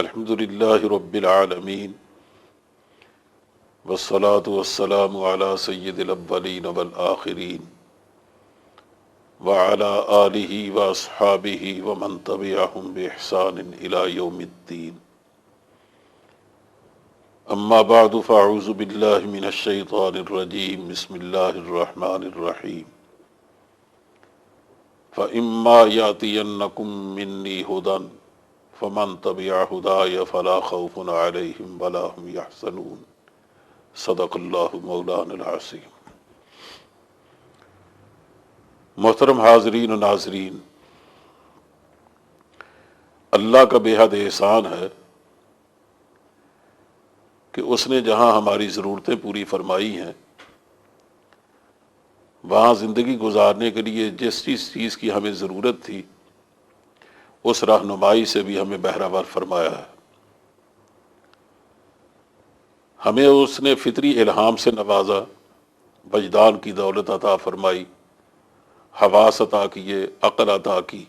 الحمد للہ رب العالمین والصلاة والسلام علی سید الاولین والآخرین وعلی آلہ واصحابہ ومن تبعہم بإحسان الی یوم الدین اما بعد فاعوذ باللہ من الشیطان الرجیم بسم اللہ الرحمن الرحیم فإما یأتینکم منی ھدی فمن تبع ہدای فلا خوف علیہم ولا هم یحزنون صدق اللہ مولانا العظیم۔ محترم حاضرین و ناظرین، اللہ کا بے حد احسان ہے کہ اس نے جہاں ہماری ضرورتیں پوری فرمائی ہیں، وہاں زندگی گزارنے کے لیے جس چیز کی ہمیں ضرورت تھی اس رہنمائی سے بھی ہمیں بہرہور فرمایا ہے۔ ہمیں اس نے فطری الہام سے نوازا، وجدان کی دولت عطا فرمائی، حواس عطا کیے، عقل عطا کی۔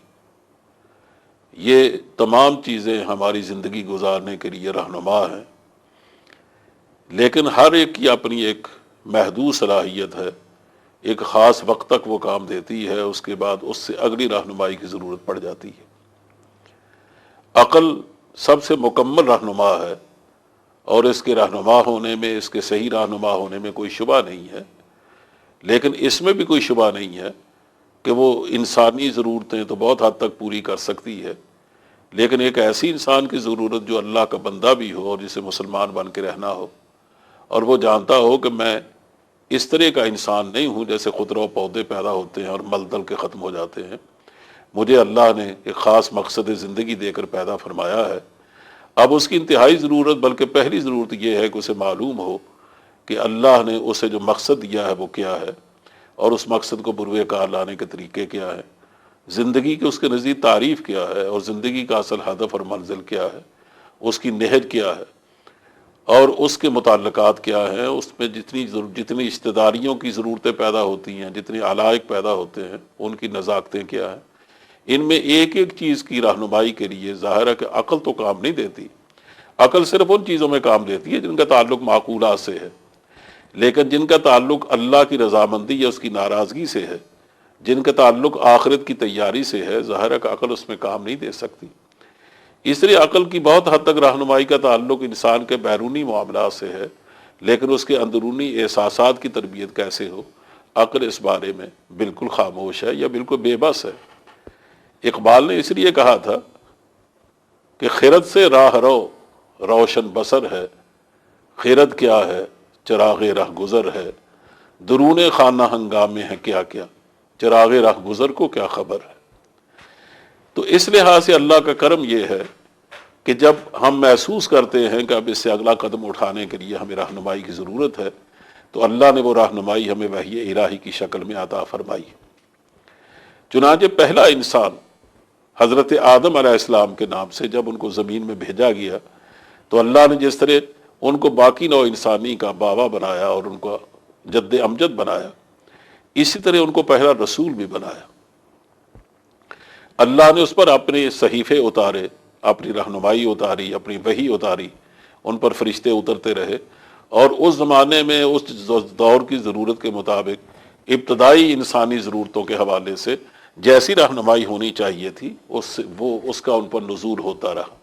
یہ تمام چیزیں ہماری زندگی گزارنے کے لیے رہنما ہیں، لیکن ہر ایک کی اپنی ایک محدود صلاحیت ہے، ایک خاص وقت تک وہ کام دیتی ہے، اس کے بعد اس سے اگلی رہنمائی کی ضرورت پڑ جاتی ہے۔ عقل سب سے مکمل رہنما ہے، اور اس کے رہنما ہونے میں، اس کے صحیح رہنما ہونے میں کوئی شبہ نہیں ہے، لیکن اس میں بھی کوئی شبہ نہیں ہے کہ وہ انسانی ضرورتیں تو بہت حد تک پوری کر سکتی ہے، لیکن ایک ایسی انسان کی ضرورت جو اللہ کا بندہ بھی ہو اور جسے مسلمان بن کے رہنا ہو، اور وہ جانتا ہو کہ میں اس طرح کا انسان نہیں ہوں جیسے خضر و پودے پیدا ہوتے ہیں اور مل دل کے ختم ہو جاتے ہیں، مجھے اللہ نے ایک خاص مقصد زندگی دے کر پیدا فرمایا ہے۔ اب اس کی انتہائی ضرورت، بلکہ پہلی ضرورت یہ ہے کہ اسے معلوم ہو کہ اللہ نے اسے جو مقصد دیا ہے وہ کیا ہے، اور اس مقصد کو بروئے کار لانے کے طریقے کیا ہیں، زندگی کی اس کے نزدیک تعریف کیا ہے، اور زندگی کا اصل ہدف اور منزل کیا ہے، اس کی نہج کیا ہے، اور اس کے متعلقات کیا ہیں، اس میں جتنی رشتہ داریوں کی ضرورتیں پیدا ہوتی ہیں، جتنے علائق پیدا ہوتے ہیں، ان کی نزاکتیں کیا ہیں۔ ان میں ایک ایک چیز کی رہنمائی کے لیے ظاہر ہے کہ عقل تو کام نہیں دیتی۔ عقل صرف ان چیزوں میں کام دیتی ہے جن کا تعلق معقولات سے ہے، لیکن جن کا تعلق اللہ کی رضامندی یا اس کی ناراضگی سے ہے، جن کا تعلق آخرت کی تیاری سے ہے، ظاہر ہے کہ عقل اس میں کام نہیں دے سکتی۔ اس لیے عقل کی بہت حد تک رہنمائی کا تعلق انسان کے بیرونی معاملات سے ہے، لیکن اس کے اندرونی احساسات کی تربیت کیسے ہو، عقل اس بارے میں بالکل خاموش ہے یا بالکل بے بس ہے۔ اقبال نے اس لیے کہا تھا کہ خرد سے راہ رو روشن بسر ہے، خرد کیا ہے چراغ رہ گزر ہے، درون خانہ ہنگامے ہیں کیا کیا، چراغ رہ گزر کو کیا خبر ہے۔ تو اس لحاظ سے اللہ کا کرم یہ ہے کہ جب ہم محسوس کرتے ہیں کہ اب اس سے اگلا قدم اٹھانے کے لیے ہمیں رہنمائی کی ضرورت ہے، تو اللہ نے وہ رہنمائی ہمیں وحی الہی کی شکل میں عطا فرمائی۔ چنانچہ پہلا انسان حضرت آدم علیہ السلام کے نام سے جب ان کو زمین میں بھیجا گیا، تو اللہ نے جس طرح ان کو باقی نوع انسانی کا باوا بنایا اور ان کو جد امجد بنایا، اسی طرح ان کو پہلا رسول بھی بنایا۔ اللہ نے اس پر اپنے صحیفے اتارے، اپنی رہنمائی اتاری، اپنی وحی اتاری، ان پر فرشتے اترتے رہے، اور اس زمانے میں اس دور کی ضرورت کے مطابق ابتدائی انسانی ضرورتوں کے حوالے سے جیسی رہنمائی ہونی چاہیے تھی اس کا ان پر نزول ہوتا رہا۔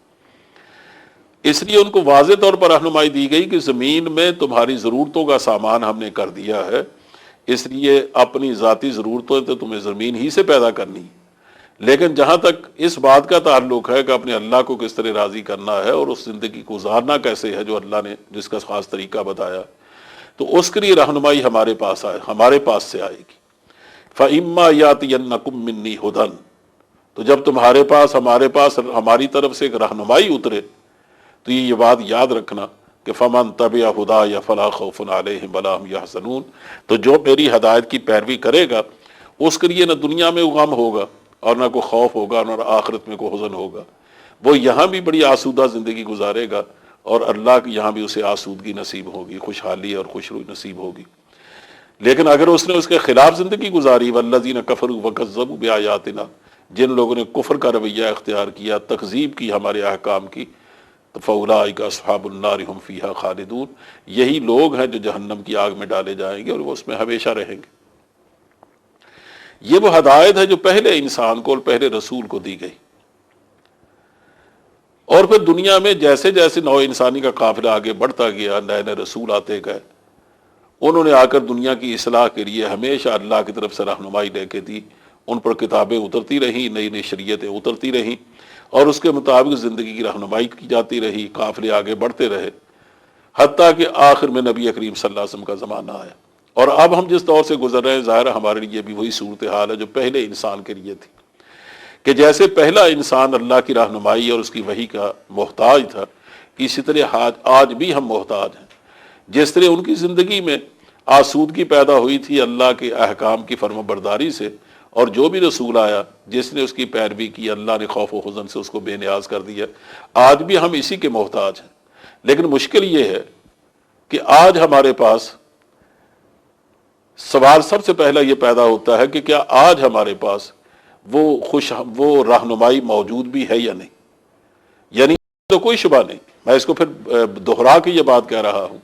اس لیے ان کو واضح طور پر رہنمائی دی گئی کہ زمین میں تمہاری ضرورتوں کا سامان ہم نے کر دیا ہے، اس لیے اپنی ذاتی ضرورتیں تو تمہیں زمین ہی سے پیدا کرنی، لیکن جہاں تک اس بات کا تعلق ہے کہ اپنے اللہ کو کس طرح راضی کرنا ہے اور اس زندگی کو گزارنا کیسے ہے جو اللہ نے جس کا خاص طریقہ بتایا، تو اس کے لیے رہنمائی ہمارے پاس سے آئے گی۔ فَإِمَّا يَأْتِيَنَّكُم مِّنِّي هُدًى، تو جب تمہارے پاس ہماری طرف سے ایک رہنمائی اترے، تو یہ بات یاد رکھنا کہ فَمَن تَبِعَ هُدَايَ فَلَا خَوْفٌ عَلَيْهِمْ وَلَا هُمْ يَحْزَنُونَ، تو جو میری ہدایت کی پیروی کرے گا اس کے لیے نہ دنیا میں غم ہوگا اور نہ کوئی خوف ہوگا، نہ آخرت میں کوئی حزن ہوگا۔ وہ یہاں بھی بڑی آسودہ زندگی گزارے گا، اور اللہ کی یہاں بھی اسے آسودگی نصیب ہوگی، خوشحالی اور خوشروئی نصیب ہوگی۔ لیکن اگر اس نے اس کے خلاف زندگی گزاری، والذین کفروا وکذبوا بآیاتنا، جن لوگوں نے کفر کا رویہ اختیار کیا، تکذیب کی ہمارے احکام کی، تو فاولئک اصحاب النار هم فیہا خالدون، یہی لوگ ہیں جو جہنم کی آگ میں ڈالے جائیں گے اور وہ اس میں ہمیشہ رہیں گے۔ یہ وہ ہدایت ہے جو پہلے انسان کو اور پہلے رسول کو دی گئی، اور پھر دنیا میں جیسے جیسے نوع انسانی کا قافلہ آگے بڑھتا گیا، نئے نئے رسول آتے گئے، انہوں نے آ کر دنیا کی اصلاح کے لیے ہمیشہ اللہ کی طرف سے رہنمائی لے کے دی، ان پر کتابیں اترتی رہیں، نئی نئی شریعتیں اترتی رہیں، اور اس کے مطابق زندگی کی رہنمائی کی جاتی رہی، قافلے آگے بڑھتے رہے، حتیٰ کہ آخر میں نبی کریم صلی اللہ علیہ وسلم کا زمانہ آیا۔ اور اب ہم جس دور سے گزر رہے ہیں، ظاہر ہے ہمارے لیے بھی وہی صورتحال ہے جو پہلے انسان کے لیے تھی، کہ جیسے پہلا انسان اللہ کی رہنمائی اور اس کی وحی کا محتاج تھا، اسی طرح آج بھی ہم محتاج ہیں۔ جس طرح ان کی زندگی میں آسودگی پیدا ہوئی تھی اللہ کے احکام کی فرما برداری سے، اور جو بھی رسول آیا جس نے اس کی پیروی کی، اللہ نے خوف و حزن سے اس کو بے نیاز کر دیا۔ آج بھی ہم اسی کے محتاج ہیں، لیکن مشکل یہ ہے کہ آج ہمارے پاس سوال سب سے پہلا یہ پیدا ہوتا ہے کہ کیا آج ہمارے پاس وہ رہنمائی موجود بھی ہے یا نہیں؟ یعنی تو کوئی شبہ نہیں، میں اس کو پھر دہرا کے یہ بات کہہ رہا ہوں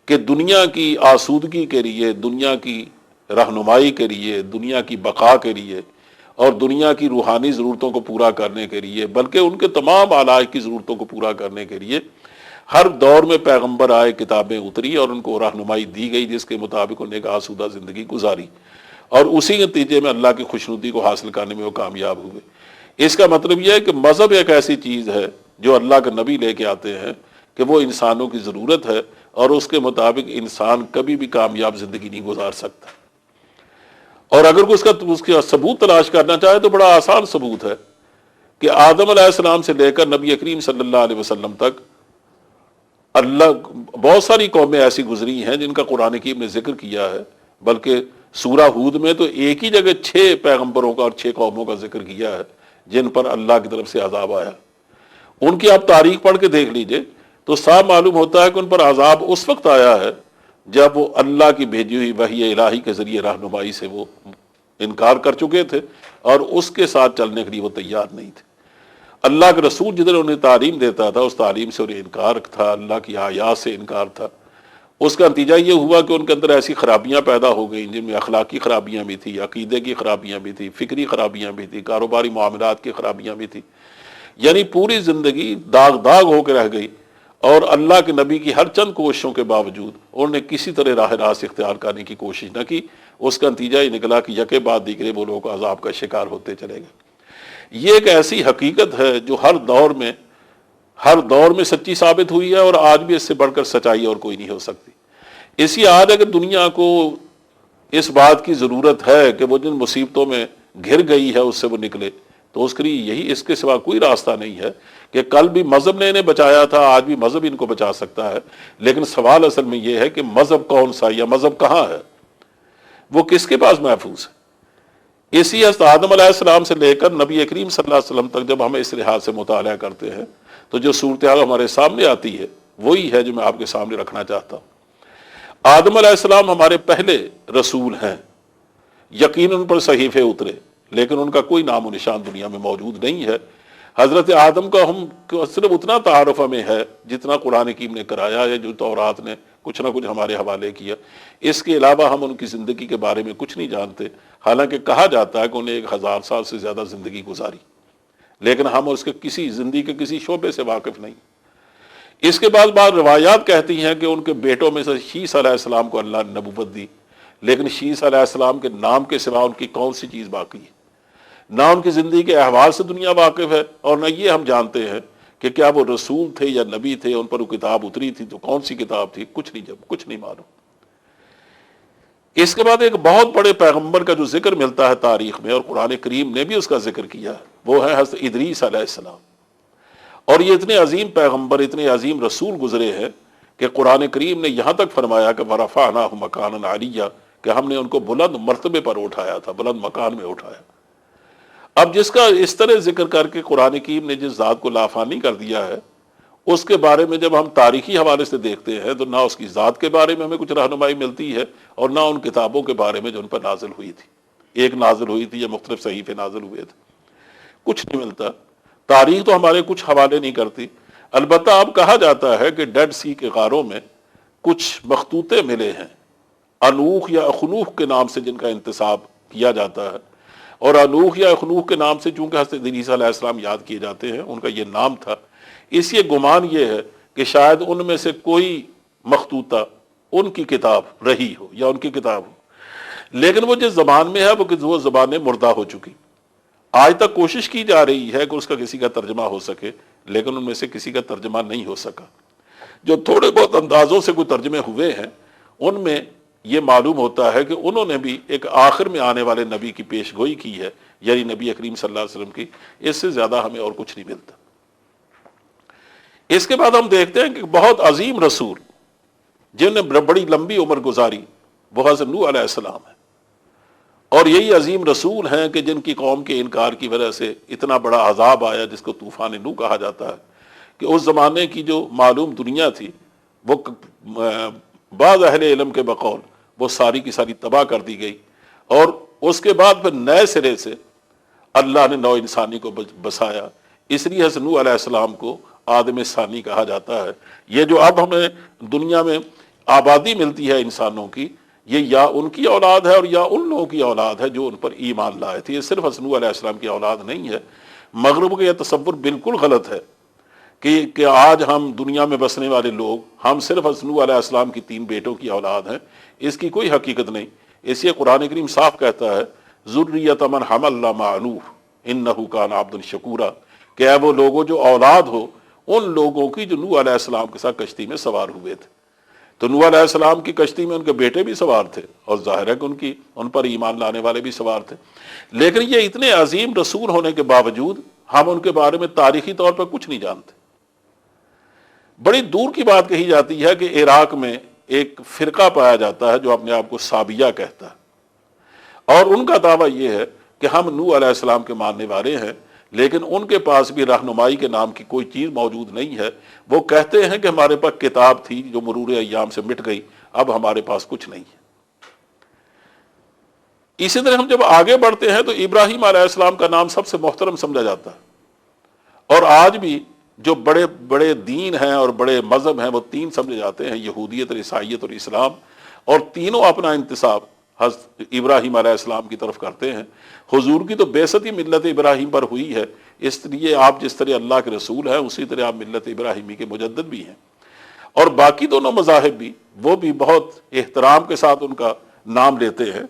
کہ دنیا کی آسودگی کے لیے، دنیا کی رہنمائی کے لیے، دنیا کی بقا کے لیے اور دنیا کی روحانی ضرورتوں کو پورا کرنے کے لیے، بلکہ ان کے تمام علائق کی ضرورتوں کو پورا کرنے کے لیے ہر دور میں پیغمبر آئے، کتابیں اتری اور ان کو رہنمائی دی گئی، جس کے مطابق انہیں ایک آسودہ زندگی گزاری، اور اسی نتیجے میں اللہ کی خوشنودی کو حاصل کرنے میں وہ کامیاب ہوئے۔ اس کا مطلب یہ ہے کہ مذہب ایک ایسی چیز ہے جو اللہ کے نبی لے کے آتے ہیں کہ وہ انسانوں کی ضرورت ہے، اور اس کے مطابق انسان کبھی بھی کامیاب زندگی نہیں گزار سکتا۔ اور اگر اس کا ثبوت تلاش کرنا چاہے تو بڑا آسان ثبوت ہے کہ آدم علیہ السلام سے لے کر نبی کریم صلی اللہ علیہ وسلم تک بہت ساری قومیں ایسی گزری ہیں جن کا قرآن کریم نے ذکر کیا ہے، بلکہ سورہ ہود میں تو ایک ہی جگہ 6 پیغمبروں کا اور 6 قوموں کا ذکر کیا ہے جن پر اللہ کی طرف سے عذاب آیا۔ ان کی آپ تاریخ پڑھ کے دیکھ لیجئے تو صاف معلوم ہوتا ہے کہ ان پر عذاب اس وقت آیا ہے جب وہ اللہ کی بھیجی ہوئی وحی الہی کے ذریعے رہنمائی سے وہ انکار کر چکے تھے، اور اس کے ساتھ چلنے کے لیے وہ تیار نہیں تھے۔ اللہ کے رسول جدھر انہیں تعلیم دیتا تھا، اس تعلیم سے انہیں انکار تھا، اللہ کی آیات سے انکار تھا۔ اس کا نتیجہ یہ ہوا کہ ان کے اندر ایسی خرابیاں پیدا ہو گئیں جن میں اخلاقی خرابیاں بھی تھی، عقیدے کی خرابیاں بھی تھی، فکری خرابیاں بھی تھی، کاروباری معاملات کی خرابیاں بھی تھی، یعنی پوری زندگی داغ داغ ہو کے رہ گئی، اور اللہ کے نبی کی ہر چند کوششوں کے باوجود انہوں نے کسی طرح راہ راست اختیار کرنے کی کوشش نہ کی۔ اس کا نتیجہ یہ نکلا کہ یکے بعد دیگرے وہ لوگ عذاب کا شکار ہوتے چلے گئے۔ یہ ایک ایسی حقیقت ہے جو ہر دور میں سچی ثابت ہوئی ہے، اور آج بھی اس سے بڑھ کر سچائی اور کوئی نہیں ہو سکتی۔ اسی آج اگر دنیا کو اس بات کی ضرورت ہے کہ وہ جن مصیبتوں میں گھر گئی ہے اس سے وہ نکلے، تو اس کے لیے اس کے سوا کوئی راستہ نہیں ہے کہ کل بھی مذہب نے انہیں بچایا تھا، آج بھی مذہب ان کو بچا سکتا ہے۔ لیکن سوال اصل میں یہ ہے کہ مذہب کون سا، یا مذہب کہاں ہے، وہ کس کے پاس محفوظ ہے۔ اسی حضرت آدم علیہ السلام سے لے کر نبی کریم صلی اللہ علیہ وسلم تک جب ہم اس لحاظ سے مطالعہ کرتے ہیں تو جو صورتحال ہمارے سامنے آتی ہے وہی ہے جو میں آپ کے سامنے رکھنا چاہتا ہوں۔ آدم علیہ السلام ہمارے پہلے رسول ہیں، یقیناً ان پر صحیفے اترے، لیکن ان کا کوئی نام و نشان دنیا میں موجود نہیں ہے۔ حضرت آدم کا ہم صرف اتنا تعارف ہمیں ہے جتنا قرآن حکیم نے کرایا ہے، جو تورات نے کچھ نہ کچھ ہمارے حوالے کیا۔ اس کے علاوہ ہم ان کی زندگی کے بارے میں کچھ نہیں جانتے، حالانکہ کہا جاتا ہے کہ انہیں 1000 سال سے زیادہ زندگی گزاری، لیکن ہم اس کے کسی زندگی کے کسی شعبے سے واقف نہیں۔ اس کے بعد روایات کہتی ہیں کہ ان کے بیٹوں میں سے شیس علیہ السلام کو اللہ نے نبوت دی، لیکن شیس علیہ السلام کے نام کے سوا ان کی کون سی چیز باقی ہے؟ نہ ان کی زندگی کے احوال سے دنیا واقف ہے، اور نہ یہ ہم جانتے ہیں کہ کیا وہ رسول تھے یا نبی تھے، ان پر وہ کتاب اتری تھی تو کون سی کتاب تھی، کچھ نہیں معلوم۔ اس کے بعد ایک بہت بڑے پیغمبر کا جو ذکر ملتا ہے تاریخ میں، اور قرآن کریم نے بھی اس کا ذکر کیا ہے، وہ ہے حضرت ادریس علیہ السلام۔ اور یہ اتنے عظیم پیغمبر، اتنے عظیم رسول گزرے ہیں کہ قرآن کریم نے یہاں تک فرمایا کہ وَرَفَعْنَاهُ مَكَانًا عَلِيًّا، کہ ہم نے ان کو بلند مرتبے پر اٹھایا تھا، بلند مکان میں اٹھایا۔ اب جس کا اس طرح ذکر کر کے قرآن کریم نے جس ذات کو لافانی کر دیا ہے، اس کے بارے میں جب ہم تاریخی حوالے سے دیکھتے ہیں تو نہ اس کی ذات کے بارے میں ہمیں کچھ رہنمائی ملتی ہے، اور نہ ان کتابوں کے بارے میں جو ان پر نازل ہوئی تھی، ایک نازل ہوئی تھی یا مختلف صحیفے نازل ہوئے تھے، کچھ نہیں ملتا۔ تاریخ تو ہمارے کچھ حوالے نہیں کرتی۔ البتہ اب کہا جاتا ہے کہ ڈیڈ سی کے غاروں میں کچھ مخطوطے ملے ہیں، انوخ یا اخنوخ کے نام سے جن کا انتساب کیا جاتا ہے، اور انوخ یا اخنوخ کے نام سے چونکہ حضرت عیسیٰ علیہ السلام یاد کیے جاتے ہیں، ان کا یہ نام تھا، اس یہ گمان یہ ہے کہ شاید ان میں سے کوئی مخطوطہ ان کی کتاب رہی ہو یا ان کی کتاب ہو، لیکن وہ جس زبان میں ہے وہ زبانیں مردہ ہو چکی۔ آج تک کوشش کی جا رہی ہے کہ اس کا کسی کا ترجمہ ہو سکے، لیکن ان میں سے کسی کا ترجمہ نہیں ہو سکا۔ جو تھوڑے بہت اندازوں سے کوئی ترجمے ہوئے ہیں، ان میں یہ معلوم ہوتا ہے کہ انہوں نے بھی ایک آخر میں آنے والے نبی کی پیش گوئی کی ہے، یعنی نبی کریم صلی اللہ علیہ وسلم کی۔ اس سے زیادہ ہمیں اور کچھ نہیں ملتا۔ اس کے بعد ہم دیکھتے ہیں کہ بہت عظیم رسول جن نے بڑی لمبی عمر گزاری وہ حضرت نوح علیہ السلام ہے، اور یہی عظیم رسول ہیں کہ جن کی قوم کے انکار کی وجہ سے اتنا بڑا عذاب آیا، جس کو طوفان نوح کہا جاتا ہے، کہ اس زمانے کی جو معلوم دنیا تھی وہ بعض اہل علم کے بقول وہ ساری کی ساری تباہ کر دی گئی، اور اس کے بعد پھر نئے سرے سے اللہ نے نو انسانی کو بسایا۔ اس لیے حضرت نوح علیہ السلام کو آدم ثانی کہا جاتا ہے۔ یہ جو اب ہمیں دنیا میں آبادی ملتی ہے انسانوں کی، یہ یا ان کی اولاد ہے اور یا ان لوگوں کی اولاد ہے جو ان پر ایمان لائے تھے۔ یہ صرف حضرت نوح علیہ السلام کی اولاد نہیں ہے۔ مغرب کا یہ تصور بالکل غلط ہے کہ آج ہم دنیا میں بسنے والے لوگ ہم صرف حضرت نوح علیہ السلام کی 3 بیٹوں کی اولاد ہیں۔ اس کی کوئی حقیقت نہیں۔ اس لیے قرآن کریم صاف کہتا ہے ذریۃ من حملنا مع نوح انہ کان عبدا شکورا، کہ اے وہ لوگوں جو اولاد ہو ان لوگوں کی جو نوح علیہ السلام کے ساتھ کشتی میں سوار ہوئے تھے۔ تو نوح علیہ السلام کی کشتی میں ان کے بیٹے بھی سوار تھے، اور ظاہر ہے کہ ان پر ایمان لانے والے بھی سوار تھے، لیکن یہ اتنے عظیم رسول ہونے کے باوجود ہم ان کے بارے میں تاریخی طور پر کچھ نہیں جانتے۔ بڑی دور کی بات کہی جاتی ہے کہ عراق میں ایک فرقہ پایا جاتا ہے جو اپنے آپ کو صابیہ کہتا ہے، اور ان کا دعویٰ یہ ہے کہ ہم نوح علیہ السلام کے ماننے والے ہیں، لیکن ان کے پاس بھی رہنمائی کے نام کی کوئی چیز موجود نہیں ہے۔ وہ کہتے ہیں کہ ہمارے پاس کتاب تھی جو مرور ایام سے مٹ گئی، اب ہمارے پاس کچھ نہیں ہے۔ اسی طرح ہم جب آگے بڑھتے ہیں تو ابراہیم علیہ السلام کا نام سب سے محترم سمجھا جاتا ہے، اور آج بھی جو بڑے بڑے دین ہیں اور بڑے مذہب ہیں وہ 3 سمجھے جاتے ہیں، یہودیت اور عیسائیت اور اسلام، اور تینوں اپنا انتساب حضرت ابراہیم علیہ السلام کی طرف کرتے ہیں۔ حضور کی تو بعثت ہی ملت ابراہیم پر ہوئی ہے، اس لیے آپ جس طرح اللہ کے رسول ہیں اسی طرح آپ ملت ابراہیمی کے مجدد بھی ہیں۔ اور باقی دونوں مذاہب بھی وہ بھی بہت احترام کے ساتھ ان کا نام لیتے ہیں۔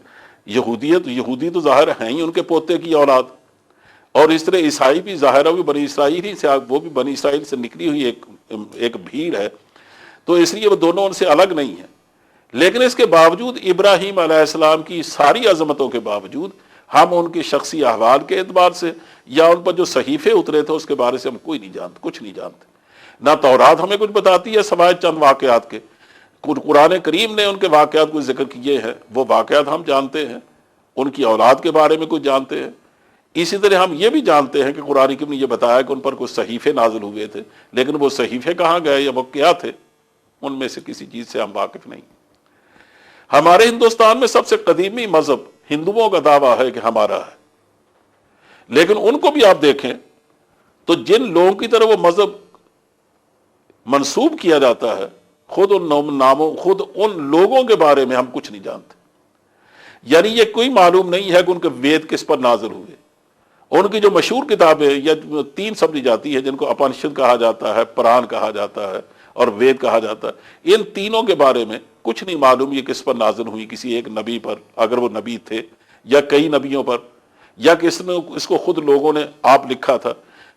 یہودی تو ظاہر ہیں ہی ان کے پوتے کی اولاد، اور اس طرح عیسائی بھی ظاہر ہے وہ بنی اسرائیل ہی سے، وہ بھی بنی اسرائیل سے نکلی ہوئی ایک بھیڑ ہے، تو اس لیے وہ دونوں ان سے الگ نہیں ہیں۔ لیکن اس کے باوجود ابراہیم علیہ السلام کی ساری عظمتوں کے باوجود ہم ان کے شخصی احوال کے اعتبار سے یا ان پر جو صحیفے اترے تھے اس کے بارے سے ہم کوئی نہیں جانتے، کچھ نہیں جانتے۔ نہ تورات ہمیں کچھ بتاتی ہے سوائے چند واقعات کے، قرآن کریم نے ان کے واقعات کو ذکر کیے ہیں، وہ واقعات ہم جانتے ہیں، ان کی اولاد کے بارے میں کچھ جانتے ہیں۔ اسی طرح ہم یہ بھی جانتے ہیں کہ قرآن کریم نے یہ بتایا کہ ان پر کچھ صحیفے نازل ہوئے تھے، لیکن وہ صحیفے کہاں گئے یا وہ کیا تھے، ان میں سے کسی چیز سے ہم واقف نہیں۔ ہمارے ہندوستان میں سب سے قدیمی مذہب ہندوؤں کا دعویٰ ہے کہ ہمارا ہے، لیکن ان کو بھی آپ دیکھیں تو جن لوگوں کی طرح وہ مذہب منسوب کیا جاتا ہے، خود ان لوگوں کے بارے میں ہم کچھ نہیں جانتے۔ یعنی یہ کوئی معلوم نہیں ہے کہ ان کے وید کس پر نازل ہوئے۔ ان کی جو مشہور کتابیں یا 3 سمجھی جاتی ہے، جن کو اپنشد کہا جاتا ہے، پران کہا جاتا ہے اور وید کہا جاتا ہے، ان تینوں کے بارے میں کچھ نہیں معلوم یہ کس پر نازل ہوئی، کسی ایک نبی پر اگر وہ نبی تھے، یا کئی نبیوں پر، یا اس کو خود لوگوں نے آپ لکھا تھا۔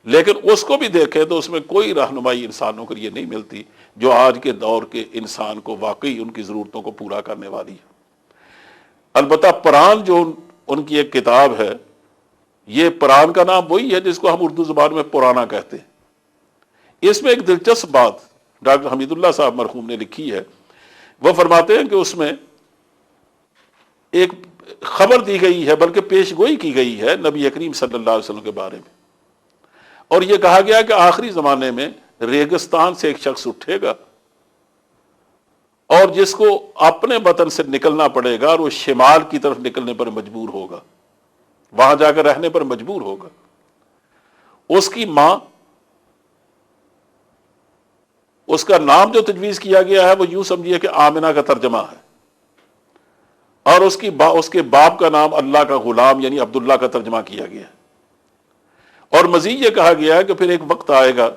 لیکن اس کو بھی دیکھیں تو اس میں کوئی رہنمائی انسانوں کے لیے نہیں ملتی جو آج کے دور کے انسان کو واقعی ان کی ضرورتوں کو پورا کرنے والی ہے۔ البتہ پران جو ان کی ایک کتاب ہے، یہ پران کا نام وہی ہے جس کو ہم اردو زبان میں پرانا کہتے ہیں۔ اس میں ایک دلچسپ بات ڈاکٹر حمید اللہ صاحب مرحوم نے لکھی ہے۔ وہ فرماتے ہیں کہ اس میں ایک خبر دی گئی ہے، بلکہ پیش گوئی کی گئی ہے نبی کریم صلی اللہ علیہ وسلم کے بارے میں، اور یہ کہا گیا کہ آخری زمانے میں ریگستان سے ایک شخص اٹھے گا اور جس کو اپنے وطن سے نکلنا پڑے گا، اور وہ شمال کی طرف نکلنے پر مجبور ہوگا، وہاں جا کر رہنے پر مجبور ہوگا۔ اس کی ماں اس کا نام جو تجویز کیا گیا ہے وہ یوں سمجھیے کہ آمنہ کا ترجمہ ہے، اور اس کے باپ کا نام اللہ کا غلام یعنی عبداللہ کا ترجمہ کیا گیا ہے۔ اور مزید یہ کہا گیا ہے کہ پھر ایک وقت آئے گا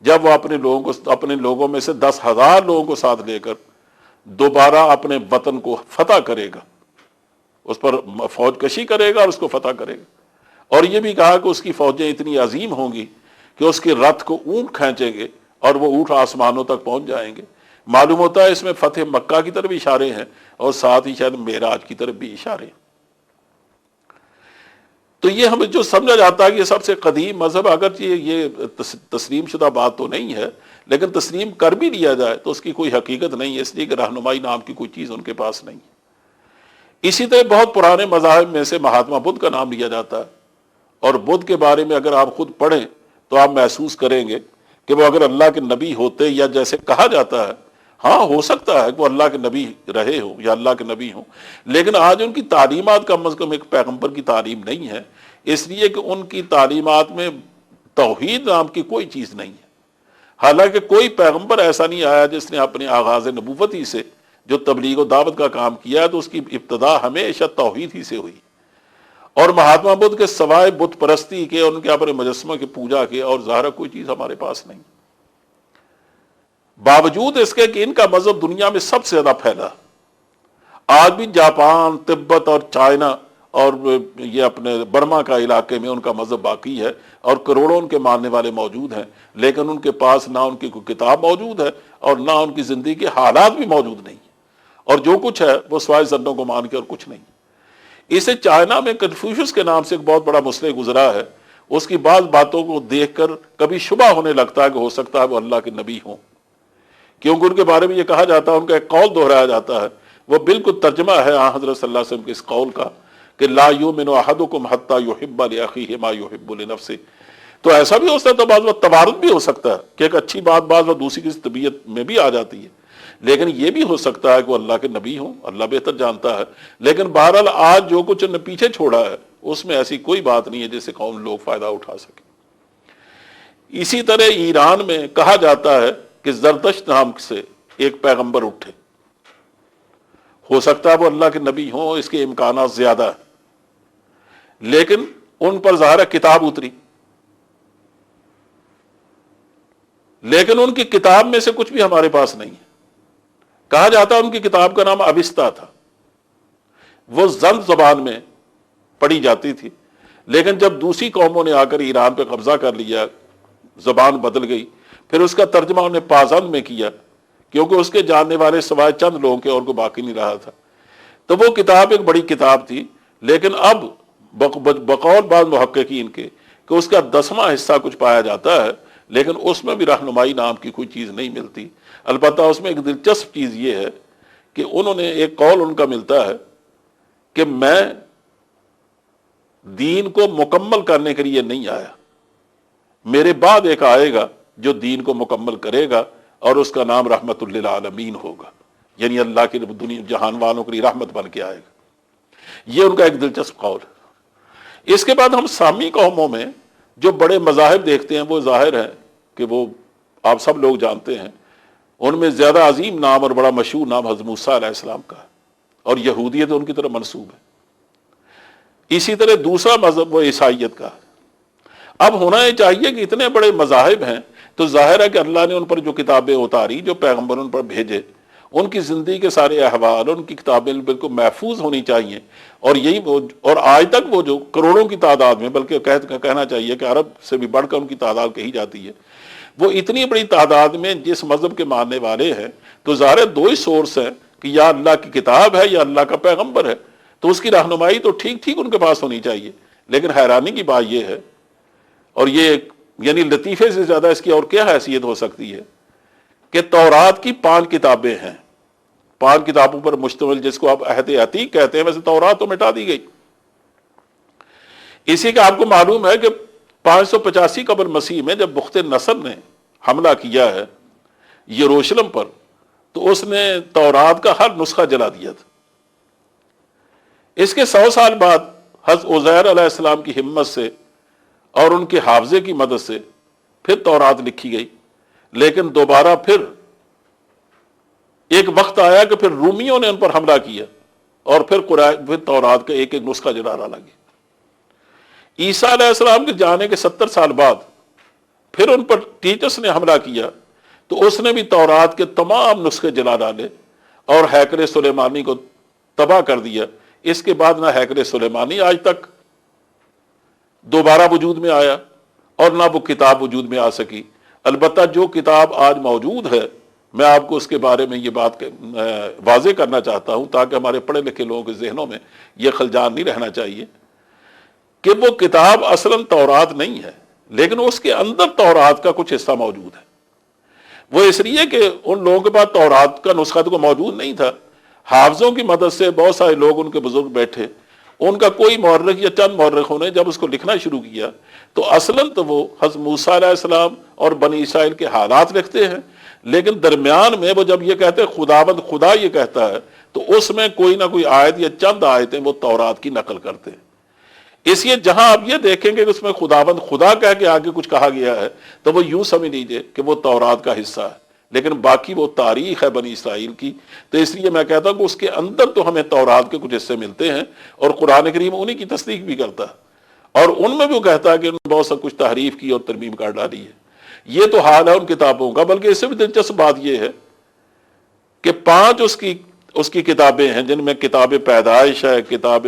جب وہ اپنے لوگوں میں سے 10,000 لوگوں کو ساتھ لے کر دوبارہ اپنے وطن کو فتح کرے گا، اس پر فوج کشی کرے گا اور اس کو فتح کرے گا۔ اور یہ بھی کہا کہ اس کی فوجیں اتنی عظیم ہوں گی کہ اس کے رتھ کو اونٹ کھینچیں گے اور وہ اونٹ آسمانوں تک پہنچ جائیں گے۔ معلوم ہوتا ہے اس میں فتح مکہ کی طرف اشارے ہیں اور ساتھ ہی شاید معراج کی طرف بھی اشارے ہیں۔ تو یہ ہمیں جو سمجھا جاتا ہے کہ یہ سب سے قدیم مذہب، اگرچہ یہ تسلیم شدہ بات تو نہیں ہے لیکن تسلیم کر بھی لیا جائے تو اس کی کوئی حقیقت نہیں ہے، اس لیے کہ رہنمائی نام کی کوئی چیز ان کے پاس نہیں ہے۔ اسی طرح بہت پرانے مذاہب میں سے مہاتما بدھ کا نام لیا جاتا ہے، اور بدھ کے بارے میں اگر آپ خود پڑھیں تو آپ محسوس کریں گے کہ وہ اگر اللہ کے نبی ہوتے، یا جیسے کہا جاتا ہے ہاں ہو سکتا ہے کہ وہ اللہ کے نبی رہے ہوں یا اللہ کے نبی ہوں، لیکن آج ان کی تعلیمات کم از کم ایک پیغمبر کی تعلیم نہیں ہے، اس لیے کہ ان کی تعلیمات میں توحید نام کی کوئی چیز نہیں ہے۔ حالانکہ کوئی پیغمبر ایسا نہیں آیا جس نے اپنے آغاز نبوت ہی سے جو تبلیغ و دعوت کا کام کیا ہے تو اس کی ابتدا ہمیشہ توحید ہی سے ہوئی۔ اور مہاتما بدھ کے سوائے بت پرستی کے، ان کے اپنے مجسمہ کی پوجا کے، اور ظاہر کوئی چیز ہمارے پاس نہیں۔ باوجود اس کے کہ ان کا مذہب دنیا میں سب سے زیادہ پھیلا، آج بھی جاپان، تبت اور چائنا اور یہ اپنے برما کا علاقے میں ان کا مذہب باقی ہے، اور کروڑوں ان کے ماننے والے موجود ہیں، لیکن ان کے پاس نہ ان کی کوئی کتاب موجود ہے اور نہ ان کی زندگی کے حالات بھی موجود نہیں، اور جو کچھ ہے وہ سوائے زنوں کو مان کے اور کچھ نہیں۔ اسے چائنا میں کنفیوشس کے نام سے ایک بہت بڑا مسئلہ گزرا ہے، اس کی بعض باتوں کو دیکھ کر کبھی شبہ ہونے لگتا ہے کہ ہو سکتا ہے وہ اللہ کے نبی ہوں، کیونکہ ان کے بارے میں یہ کہا جاتا ہے، ان کا ایک قول دہرایا جاتا ہے، وہ بالکل ترجمہ ہے حضرت صلی اللہ علیہ وسلم کے اس قول کا کہ لا یؤمن احدکم حتی یحب لاخیہ ما یحب لنفسہ۔ تو ایسا بھی ہو سکتا ہے، تو بعض وقت تبارد بھی ہو سکتا ہے کہ ایک اچھی بات بعض وقت دوسری کی طبیعت میں بھی آ جاتی ہے، لیکن یہ بھی ہو سکتا ہے کہ وہ اللہ کے نبی ہوں، اللہ بہتر جانتا ہے۔ لیکن بہرحال آج جو کچھ انہوں نے پیچھے چھوڑا ہے اس میں ایسی کوئی بات نہیں ہے جس سے قوم لوگ فائدہ اٹھا سکیں۔ اسی طرح ایران میں کہا جاتا ہے کہ زردشت نام سے ایک پیغمبر اٹھے، ہو سکتا ہے وہ اللہ کے نبی ہوں، اس کے امکانات زیادہ ہیں، لیکن ان پر ظاہر کتاب اتری، لیکن ان کی کتاب میں سے کچھ بھی ہمارے پاس نہیں ہے۔ کہا جاتا ہے ان کی کتاب کا نام اوستا تھا، وہ زند زبان میں پڑھی جاتی تھی، لیکن جب دوسری قوموں نے آ کر ایران پہ قبضہ کر لیا، زبان بدل گئی، پھر اس کا ترجمہ انہوں نے پازند میں کیا، کیونکہ اس کے جاننے والے سوائے چند لوگوں کے اور کو باقی نہیں رہا تھا۔ تو وہ کتاب ایک بڑی کتاب تھی، لیکن اب بقول بعض محققین کے کہ اس کا 10واں حصہ کچھ پایا جاتا ہے، لیکن اس میں بھی رہنمائی نام کی کوئی چیز نہیں ملتی۔ البتہ اس میں ایک دلچسپ چیز یہ ہے کہ انہوں نے ایک قول ان کا ملتا ہے کہ میں دین کو مکمل کرنے کے لیے نہیں آیا، میرے بعد ایک آئے گا جو دین کو مکمل کرے گا اور اس کا نام رحمت للعالمین ہوگا، یعنی اللہ کی دنیا جہان والوں کے لیے رحمت بن کے آئے گا۔ یہ ان کا ایک دلچسپ قول ہے۔ اس کے بعد ہم سامی قوموں میں جو بڑے مذاہب دیکھتے ہیں وہ ظاہر ہے کہ وہ آپ سب لوگ جانتے ہیں، ان میں زیادہ عظیم نام اور بڑا مشہور نام حضرت موسیٰ علیہ السلام کا ہے، اور یہودیت ان کی طرف منسوب ہے۔ اسی طرح دوسرا مذہب وہ عیسائیت کا ہے۔ اب ہونا یہ چاہیے کہ اتنے بڑے مذاہب ہیں تو ظاہر ہے کہ اللہ نے ان پر جو کتابیں اتاری، جو پیغمبر ان پر بھیجے، ان کی زندگی کے سارے احوال، ان کی کتابیں بالکل محفوظ ہونی چاہیے، اور یہی اور آج تک وہ جو کروڑوں کی تعداد میں، بلکہ کہنا چاہیے کہ عرب سے بھی بڑھ کر ان کی تعداد کہی جاتی ہے، وہ اتنی بڑی تعداد میں جس مذہب کے ماننے والے ہیں، تو ظاہر دو ہی سورس ہیں کہ یا اللہ کی کتاب ہے یا اللہ کا پیغمبر ہے، تو اس کی رہنمائی تو ٹھیک ٹھیک ان کے پاس ہونی چاہیے۔ لیکن حیرانی کی بات یہ ہے، اور یہ یعنی لطیفے سے زیادہ اس کی اور کیا حیثیت ہو سکتی ہے، کہ تورات کی 5 کتابیں ہیں، 5 کتابوں پر مشتمل، جس کو آپ عہد عتیق کہتے ہیں، ویسے تورات تو مٹا دی گئی۔ اسی کا آپ کو معلوم ہے کہ 585 قبل مسیح میں جب بخت نصر نے حملہ کیا ہے یروشلم پر، تو اس نے تورات کا ہر نسخہ جلا دیا تھا۔ اس کے 100 سال بعد حضرت عزیر علیہ السلام کی ہمت سے اور ان کے حافظے کی مدد سے پھر تورات لکھی گئی، لیکن دوبارہ پھر ایک وقت آیا کہ پھر رومیوں نے ان پر حملہ کیا اور پھر تورات کا ایک ایک نسخہ جو ڈالا لگے۔ عیسیٰ علیہ السلام کے جانے کے 70 سال بعد پھر ان پر ٹیٹس نے حملہ کیا تو اس نے بھی تورات کے تمام نسخے جلا ڈالے اور ہیکل سلیمانی کو تباہ کر دیا۔ اس کے بعد نہ ہیکل سلیمانی آج تک دوبارہ وجود میں آیا اور نہ وہ کتاب وجود میں آ سکی۔ البتہ جو کتاب آج موجود ہے، میں آپ کو اس کے بارے میں یہ بات واضح کرنا چاہتا ہوں تاکہ ہمارے پڑھے لکھے لوگوں کے ذہنوں میں یہ خلجان نہیں رہنا چاہیے کہ وہ کتاب اصلاً تورات نہیں ہے، لیکن اس کے اندر تورات کا کچھ حصہ موجود ہے۔ وہ اس لیے کہ ان لوگوں کے پاس تورات کا نسخہ تو موجود نہیں تھا، حافظوں کی مدد سے بہت سارے لوگ ان کے بزرگ بیٹھے، ان کا کوئی مورخ یا چند مورخوں نے جب اس کو لکھنا شروع کیا تو اصلاً تو وہ حضرت موسیٰ علیہ السلام اور بنی اسرائیل کے حالات لکھتے ہیں، لیکن درمیان میں وہ جب یہ کہتے ہیں خداوند خدا یہ کہتا ہے تو اس میں کوئی نہ کوئی آیت یا چند آیتیں وہ تورات کی نقل کرتے ہیں۔ اس لیے جہاں آپ یہ دیکھیں گے کہ اس میں خداوند خدا کہہ کے آگے کچھ کہا گیا ہے تو وہ یوں سمجھ لیجئے کہ وہ تورات کا حصہ ہے، لیکن باقی وہ تاریخ ہے بنی اسرائیل کی۔ تو اس لیے میں کہتا ہوں کہ اس کے اندر تو ہمیں تورات کے کچھ حصے ملتے ہیں اور قرآن کریم انہی کی تصدیق بھی کرتا ہے، اور ان میں بھی وہ کہتا ہے کہ انہوں نے بہت سا کچھ تحریف کی اور ترمیم کر ڈالی ہے۔ یہ تو حال ہے ان کتابوں کا، بلکہ اس سے بھی دلچسپ بات یہ ہے کہ 5 اس کی کتابیں ہیں، جن میں کتاب پیدائش ہے، کتاب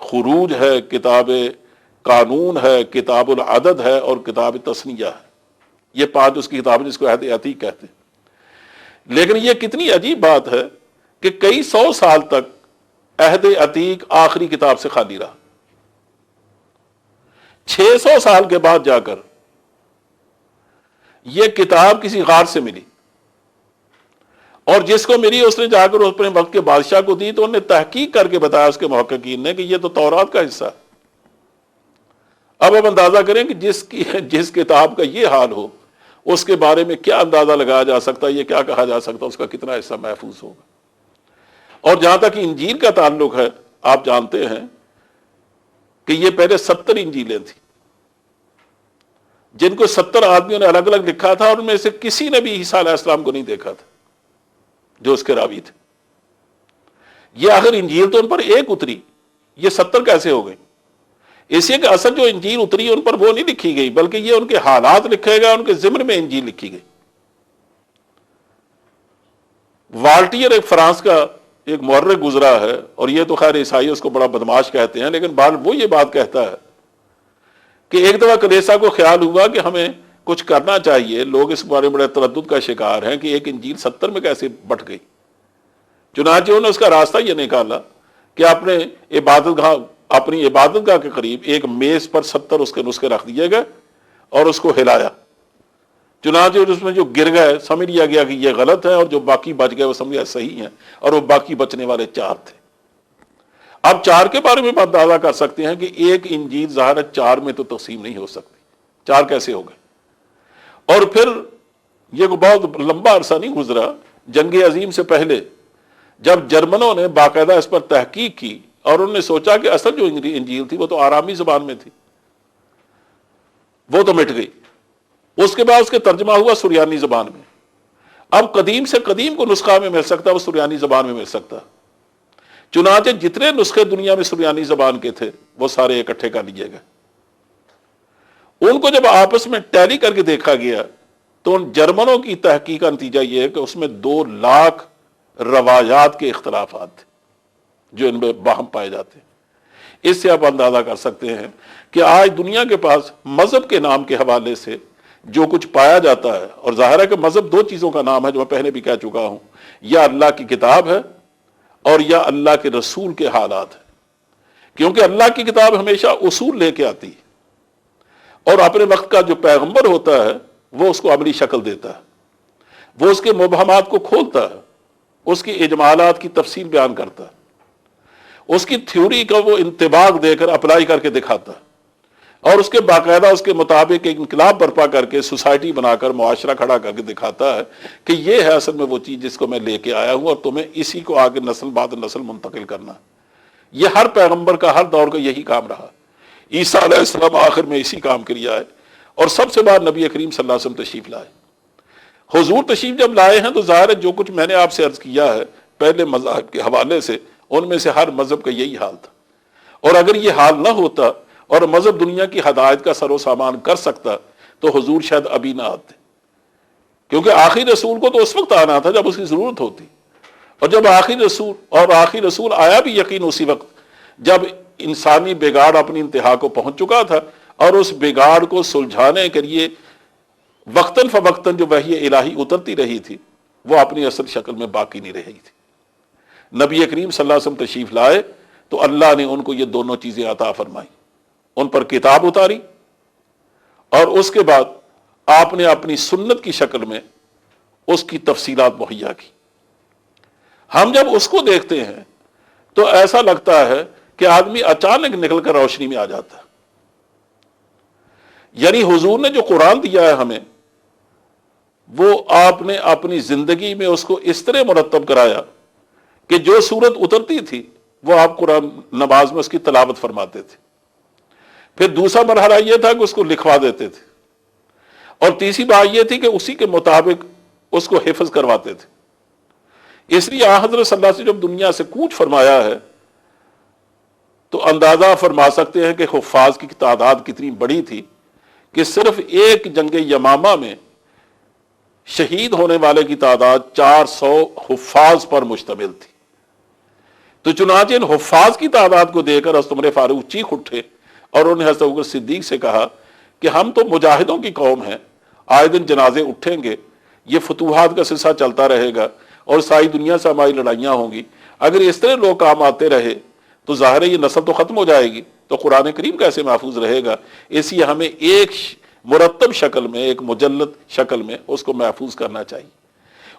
خروج ہے، کتاب قانون ہے، کتاب العدد ہے اور کتاب تثنیہ ہے۔ یہ 5 اس کی کتابیں جس کو عہد عتیق کہتے ہیں۔ لیکن یہ کتنی عجیب بات ہے کہ کئی 100 سال تک عہد عتیق آخری کتاب سے خالی رہا۔ 600 سال کے بعد جا کر یہ کتاب کسی غار سے ملی، اور جس کو ملی اس نے جا کر اپنے وقت کے بادشاہ کو دی تو انہوں نے تحقیق کر کے بتایا اس کے محققین نے کہ یہ تو تورات کا حصہ ہے۔ اب آپ اندازہ کریں کہ جس کتاب کا یہ حال ہو اس کے بارے میں کیا اندازہ لگایا جا سکتا ہے، یہ کیا کہا جا سکتا ہے اس کا کتنا حصہ محفوظ ہوگا۔ اور جہاں تک انجیل کا تعلق ہے، آپ جانتے ہیں کہ یہ پہلے 70 انجیلیں تھیں جن کو 70 آدمیوں نے الگ الگ لکھا تھا، اور ان میں سے کسی نے بھی عیسیٰ علیہ السلام کو نہیں دیکھا تھا جو اس کے راوی تھے۔ یہ آخر انجیل تو ان پر ایک اتری، یہ 70 کیسے ہو گئی؟ اس لیے کہ اصل جو انجیل اتری ان پر وہ نہیں لکھی گئی، بلکہ یہ ان کے حالات لکھے گئے، ان کے ضمن میں انجیل لکھی گئی۔ والٹیئر ایک فرانس کا ایک مورخ گزرا ہے، اور یہ تو خیر عیسائی اس کو بڑا بدماش کہتے ہیں، لیکن بعد وہ یہ بات کہتا ہے کہ ایک دفعہ کلیسا کو خیال ہوا کہ ہمیں کچھ کرنا چاہیے، لوگ اس بارے میں بڑے تردد کا شکار ہیں کہ ایک انجیل 70 میں کیسے بٹ گئی۔ چنانچہ انہوں نے اس کا راستہ یہ نکالا کہ اپنی عبادت گاہ کے قریب ایک میز پر 70 اس کے نسخے رکھ دیے گئے اور اس کو ہلایا، چنانچہ اس میں جو گر گئے سمجھ لیا گیا کہ یہ غلط ہے، اور جو باقی بچ گئے وہ سمجھ لیا صحیح ہیں، اور وہ باقی بچنے والے 4 تھے۔ اب 4 کے بارے میں آپ اندازہ کر سکتے ہیں کہ ایک انجیل ظاہر ہے 4 میں تو تقسیم نہیں ہو سکتی، 4 کیسے ہو گئے؟ اور پھر یہ بہت لمبا عرصہ نہیں گزرا، جنگ عظیم سے پہلے جب جرمنوں نے باقاعدہ اس پر تحقیق کی اور انہوں نے سوچا کہ اصل جو انجیل تھی وہ تو آرامی زبان میں تھی، وہ تو مٹ گئی۔ اس کے بعد اس کے ترجمہ ہوا سریانی زبان میں۔ اب قدیم سے قدیم کو نسخہ میں مل سکتا، وہ سریانی زبان میں مل سکتا۔ چنانچہ جتنے نسخے دنیا میں سریانی زبان کے تھے وہ سارے اکٹھے کر لیے گئے۔ ان کو جب آپس میں ٹیلی کر کے دیکھا گیا تو ان جرمنوں کی تحقیق کا نتیجہ یہ ہے کہ اس میں 2 لاکھ روایات کے اختلافات تھے جو ان میں باہم پائے جاتے ہیں۔ اس سے آپ اندازہ کر سکتے ہیں کہ آج دنیا کے پاس مذہب کے نام کے حوالے سے جو کچھ پایا جاتا ہے، اور ظاہر ہے کہ مذہب 2 چیزوں کا نام ہے جو میں پہلے بھی کہہ چکا ہوں، یا اللہ کی کتاب ہے اور یا اللہ کے رسول کے حالات ہیں، کیونکہ اللہ کی کتاب ہمیشہ اصول لے کے آتی ہے، اور اپنے وقت کا جو پیغمبر ہوتا ہے وہ اس کو عملی شکل دیتا ہے، وہ اس کے مبہمات کو کھولتا ہے، اس کی اجمالات کی تفصیل بیان کرتا ہے، اس کی تھیوری کا وہ انطباق دے کر اپلائی کر کے دکھاتا ہے، اور اس کے باقاعدہ اس کے مطابق ایک انقلاب برپا کر کے سوسائٹی بنا کر معاشرہ کھڑا کر کے دکھاتا ہے کہ یہ ہے اصل میں وہ چیز جس کو میں لے کے آیا ہوں، اور تمہیں اسی کو آگے نسل بعد نسل منتقل کرنا ہے۔ یہ ہر پیغمبر کا ہر دور کا یہی کام رہا۔ عیسیٰ علیہ السلام آخر میں اسی کام کے لیے آئے، اور سب سے بعد نبی کریم صلی اللہ علیہ وسلم تشریف لائے۔ حضور تشریف جب لائے ہیں تو ظاہر ہے جو کچھ میں نے آپ سے عرض کیا ہے پہلے مذاہب کے حوالے سے، ان میں سے ہر مذہب کا یہی حال تھا، اور اگر یہ حال نہ ہوتا اور مذہب دنیا کی ہدایت کا سر و سامان کر سکتا تو حضور شاید ابھی نہ آتے، کیونکہ آخری رسول کو تو اس وقت آنا تھا جب اس کی ضرورت ہوتی، اور جب آخری رسول آیا بھی یقین اسی وقت جب انسانی بگاڑ اپنی انتہا کو پہنچ چکا تھا، اور اس بگاڑ کو سلجھانے کے لیے وقتاً فوقتاً جو وحی الہی اترتی رہی تھی وہ اپنی اصل شکل میں باقی نہیں رہی تھی۔ نبی کریم صلی اللہ علیہ وسلم تشریف لائے تو اللہ نے ان کو یہ دونوں چیزیں عطا فرمائی، ان پر کتاب اتاری اور اس کے بعد آپ نے اپنی سنت کی شکل میں اس کی تفصیلات مہیا کی۔ ہم جب اس کو دیکھتے ہیں تو ایسا لگتا ہے کہ آدمی اچانک نکل کر روشنی میں آ جاتا ہے۔ یعنی حضور نے جو قرآن دیا ہے ہمیں، وہ آپ نے اپنی زندگی میں اس کو اس طرح مرتب کرایا کہ جو سورت اترتی تھی وہ آپ قرآن نماز میں اس کی تلاوت فرماتے تھے، پھر دوسرا مرحلہ یہ تھا کہ اس کو لکھوا دیتے تھے، اور تیسری بات یہ تھی کہ اسی کے مطابق اس کو حفظ کرواتے تھے۔ اس لیے آن حضرت صلی اللہ علیہ وسلم جب دنیا سے کوچ فرمایا ہے تو اندازہ فرما سکتے ہیں کہ حفاظ کی تعداد کتنی بڑی تھی کہ صرف ایک جنگ یمامہ میں شہید ہونے والے کی تعداد 400 حفاظ پر مشتمل تھی۔ تو چنانچہ ان حفاظ کی تعداد کو دیکھ کر حضرت عمر فاروق چیخ اٹھے اور انہوں نے حضرت ابوبکر صدیق سے کہا کہ ہم تو مجاہدوں کی قوم ہیں، آئے دن جنازے اٹھیں گے، یہ فتوحات کا سلسلہ چلتا رہے گا اور ساری دنیا سے ہماری لڑائیاں ہوں گی، اگر اس طرح لوگ کام آتے رہے تو ظاہر ہے یہ نسل تو ختم ہو جائے گی، تو قرآن کریم کیسے محفوظ رہے گا؟ اس لیے ہمیں ایک مرتب شکل میں، ایک مجلد شکل میں اس کو محفوظ کرنا چاہیے۔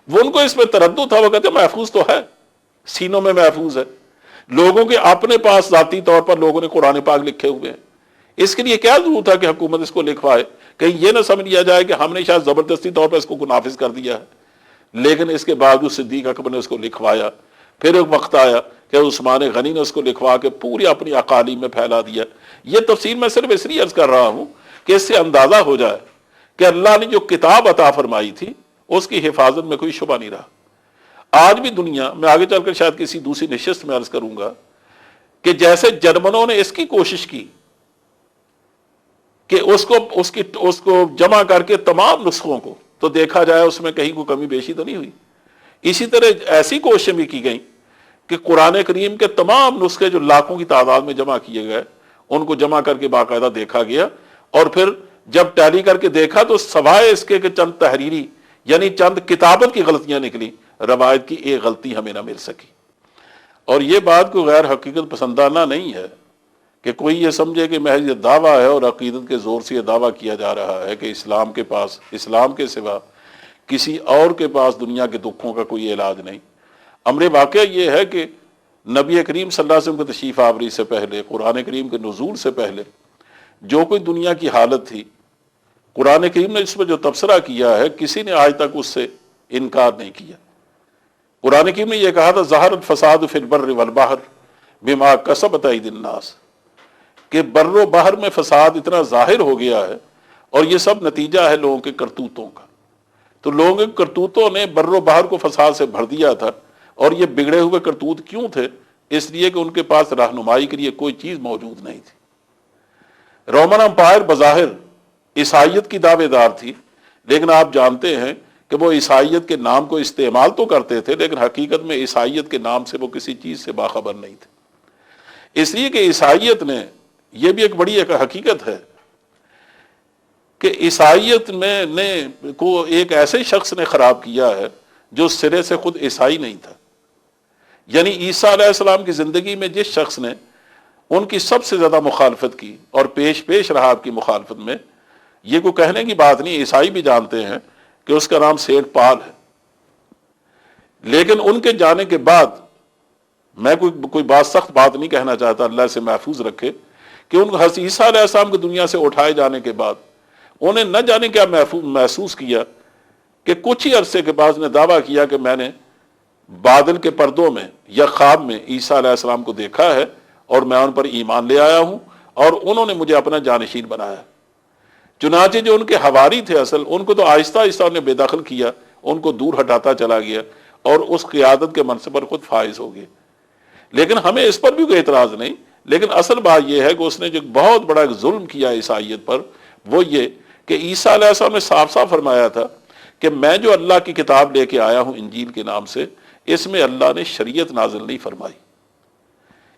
وہ ان کو اس میں تردد تھا، وہ کہتے ہیں محفوظ تو ہے، سینوں میں محفوظ ہے، لوگوں کے اپنے پاس ذاتی طور پر لوگوں نے قرآن پاک لکھے ہوئے ہیں، اس کے لیے کیا ضرورت تھا کہ حکومت اس کو لکھوائے؟ کہیں یہ نہ سمجھ لیا جائے کہ ہم نے شاید زبردستی طور پر اس کو نافذ کر دیا ہے، لیکن اس کے باوجود صدیق اکبر نے اس کو لکھوایا۔ پھر ایک وقت آیا کہ عثمان غنی نے اس کو لکھوا کے پوری اپنی اقالیم میں پھیلا دیا۔ یہ تفصیل میں صرف اس لیے عرض کر رہا ہوں کہ اس سے اندازہ ہو جائے کہ اللہ نے جو کتاب عطا فرمائی تھی اس کی حفاظت میں کوئی شبہ نہیں رہا۔ آج بھی دنیا میں آگے چل کر شاید کسی دوسری نشست میں عرض کروں گا کہ جیسے جرمنوں نے اس کی کوشش کی کہ اس کو جمع کر کے تمام نسخوں کو تو دیکھا جائے اس میں کہیں کوئی کمی بیشی تو نہیں ہوئی، اسی طرح ایسی کوششیں بھی کی گئیں کہ قرآن کریم کے تمام نسخے جو لاکھوں کی تعداد میں جمع کیے گئے ان کو جمع کر کے باقاعدہ دیکھا گیا، اور پھر جب ٹیلی کر کے دیکھا تو سوائے اس کے کہ چند تحریری یعنی چند کتابت کی غلطیاں نکلی، روایت کی ایک غلطی ہمیں نہ مل سکی۔ اور یہ بات کوئی غیر حقیقت پسندانہ نہیں ہے کہ کوئی یہ سمجھے کہ محض یہ دعویٰ ہے اور عقیدت کے زور سے یہ دعویٰ کیا جا رہا ہے کہ اسلام کے سوا کسی اور کے پاس دنیا کے دکھوں کا کوئی علاج نہیں۔ امر واقعہ یہ ہے کہ نبی کریم صلی اللہ علیہ وسلم کے تشریف آوری سے پہلے، قرآن کریم کے نزول سے پہلے جو کوئی دنیا کی حالت تھی، قرآن کریم نے اس پر جو تبصرہ کیا ہے کسی نے آج تک اس سے انکار نہیں کیا۔ قرآن کریم نے یہ کہا تھا ظہر الفساد فی البر والبحر بما کسبت ایدی الناس، کہ بر و بحر میں فساد اتنا ظاہر ہو گیا ہے اور یہ سب نتیجہ ہے لوگوں کے کرتوتوں کا۔ تو لوگوں کے کرتوتوں نے بر و بحر کو فساد سے بھر دیا تھا، اور یہ بگڑے ہوئے کرتوت کیوں تھے؟ اس لیے کہ ان کے پاس رہنمائی کے لیے کوئی چیز موجود نہیں تھی۔ رومن امپائر بظاہر عیسائیت کی دعوے دار تھی، لیکن آپ جانتے ہیں کہ وہ عیسائیت کے نام کو استعمال تو کرتے تھے لیکن حقیقت میں عیسائیت کے نام سے وہ کسی چیز سے باخبر نہیں تھے۔ اس لیے کہ عیسائیت نے، یہ بھی ایک بڑی حقیقت ہے کہ عیسائیت کو ایک ایسے شخص نے خراب کیا ہے جو سرے سے خود عیسائی نہیں تھا۔ یعنی عیسیٰ علیہ السلام کی زندگی میں جس شخص نے ان کی سب سے زیادہ مخالفت کی اور پیش رہا آپ کی مخالفت میں، یہ کوئی کہنے کی بات نہیں، عیسائی بھی جانتے ہیں کہ اس کا نام سینٹ پال ہے۔ لیکن ان کے جانے کے بعد میں کوئی بات سخت بات نہیں کہنا چاہتا، اللہ سے محفوظ رکھے، کہ ان حضرت عیسیٰ علیہ السلام کی دنیا سے اٹھائے جانے کے بعد انہیں نہ جانے کیا محسوس کیا کہ کچھ ہی عرصے کے بعد نے دعویٰ کیا کہ میں نے بادل کے پردوں میں یا خواب میں عیسیٰ علیہ السلام کو دیکھا ہے اور میں ان پر ایمان لے آیا ہوں اور انہوں نے مجھے اپنا جانشین بنایا۔ چنانچہ جو ان کے حواری تھے اصل، ان کو تو آہستہ آہستہ انہیں بے دخل کیا، ان کو دور ہٹاتا چلا گیا اور اس قیادت کے منصب پر خود فائز ہو گئے۔ لیکن ہمیں اس پر بھی کوئی اعتراض نہیں، لیکن اصل بات یہ ہے کہ اس نے جو بہت بڑا ایک ظلم کیا عیسائیت پر، وہ یہ کہ عیسیٰ علیہ السلام نے صاف صاف فرمایا تھا کہ میں جو اللہ کی کتاب لے کے آیا ہوں انجیل کے نام سے، اس میں اللہ نے شریعت نازل نہیں فرمائی،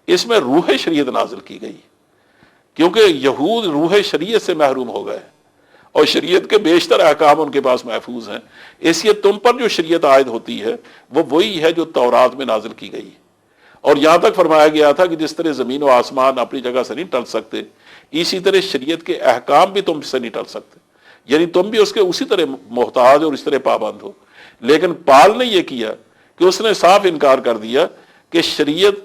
اس میں روح شریعت نازل کی گئی، کیونکہ یہود روح شریعت سے محروم ہو گئے اور شریعت کے بیشتر احکام ان کے پاس محفوظ ہیں، اس لیے تم پر جو شریعت عائد ہوتی ہے وہ وہی ہے جو تورات میں نازل کی گئی۔ اور یہاں تک فرمایا گیا تھا کہ جس طرح زمین و آسمان اپنی جگہ سے نہیں ٹل سکتے، اسی طرح شریعت کے احکام بھی تم سے نہیں ٹل سکتے، یعنی تم بھی اس کے اسی طرح محتاج اور اس طرح پابند ہو۔ لیکن پال نے یہ کیا کہ اس نے صاف انکار کر دیا کہ شریعت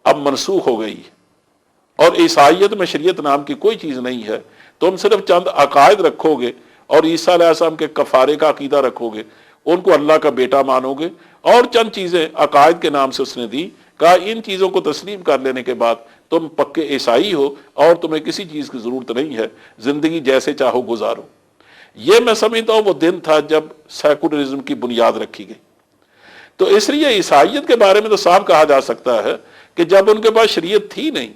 اب منسوخ ہو گئی اور عیسائیت میں شریعت نام کی کوئی چیز نہیں ہے، تم صرف چند عقائد رکھو گے اور عیسیٰ علیہ السلام کے کفارے کا عقیدہ رکھو گے، ان کو اللہ کا بیٹا مانو گے، اور چند چیزیں عقائد کے نام سے اس نے دی، کہا ان چیزوں کو تسلیم کر لینے کے بعد تم پکے عیسائی ہو اور تمہیں کسی چیز کی ضرورت نہیں ہے، زندگی جیسے چاہو گزارو۔ یہ میں سمجھتا ہوں وہ دن تھا جب سیکولرزم کی بنیاد رکھی گئی۔ تو اس لیے عیسائیت کے بارے میں تو صاف کہا جا سکتا ہے کہ جب ان کے پاس شریعت تھی نہیں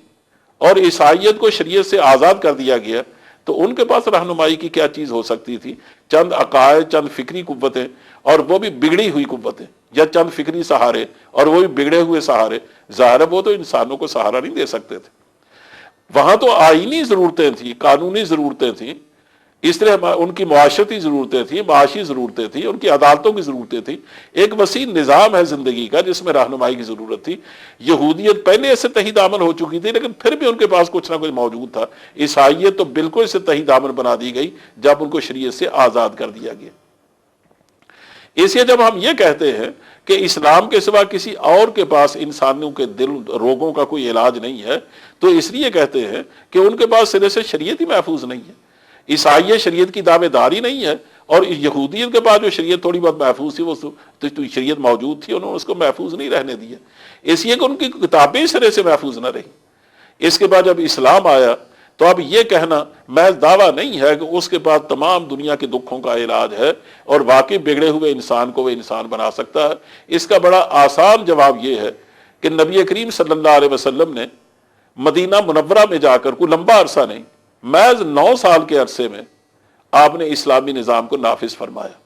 اور عیسائیت کو شریعت سے آزاد کر دیا گیا، تو ان کے پاس رہنمائی کی کیا چیز ہو سکتی تھی؟ چند عقائد، چند فکری قوتیں، اور وہ بھی بگڑی ہوئی قوتیں، یا چند فکری سہارے اور وہ بھی بگڑے ہوئے سہارے۔ ظاہر ہے وہ تو انسانوں کو سہارا نہیں دے سکتے تھے، وہاں تو آئینی ضرورتیں تھیں، قانونی ضرورتیں تھیں، اس طرح ان کی معاشرتی ضرورتیں تھیں، معاشی ضرورتیں تھیں، ان کی عدالتوں کی ضرورتیں تھیں، ایک وسیع نظام ہے زندگی کا جس میں رہنمائی کی ضرورت تھی۔ یہودیت پہلے اس سے تہی دامن ہو چکی تھی، لیکن پھر بھی ان کے پاس کچھ نہ کچھ موجود تھا۔ عیسائیت تو بالکل اس سے تہی دامن بنا دی گئی جب ان کو شریعت سے آزاد کر دیا گیا۔ اس لیے جب ہم یہ کہتے ہیں کہ اسلام کے سوا کسی اور کے پاس انسانوں کے دل روگوں کا کوئی علاج نہیں ہے، تو اس لیے کہتے ہیں کہ ان کے پاس سرے سے شریعت ہی محفوظ نہیں ہے۔ عیسائیت شریعت کی دعوے داری نہیں ہے، اور یہودیت کے بعد جو شریعت تھوڑی بہت محفوظ تھی، وہ تو شریعت موجود تھی، انہوں نے اس کو محفوظ نہیں رہنے دیا، اس لیے کہ ان کی کتابیں سرے سے محفوظ نہ رہی۔ اس کے بعد جب اسلام آیا تو اب یہ کہنا محض دعویٰ نہیں ہے کہ اس کے بعد تمام دنیا کے دکھوں کا علاج ہے اور واقعی بگڑے ہوئے انسان کو وہ انسان بنا سکتا ہے۔ اس کا بڑا آسان جواب یہ ہے کہ نبی کریم صلی اللہ علیہ وسلم نے مدینہ منورہ میں جا کر کوئی لمبا عرصہ نہیں، محض 9 سال کے عرصے میں آپ نے اسلامی نظام کو نافذ فرمایا،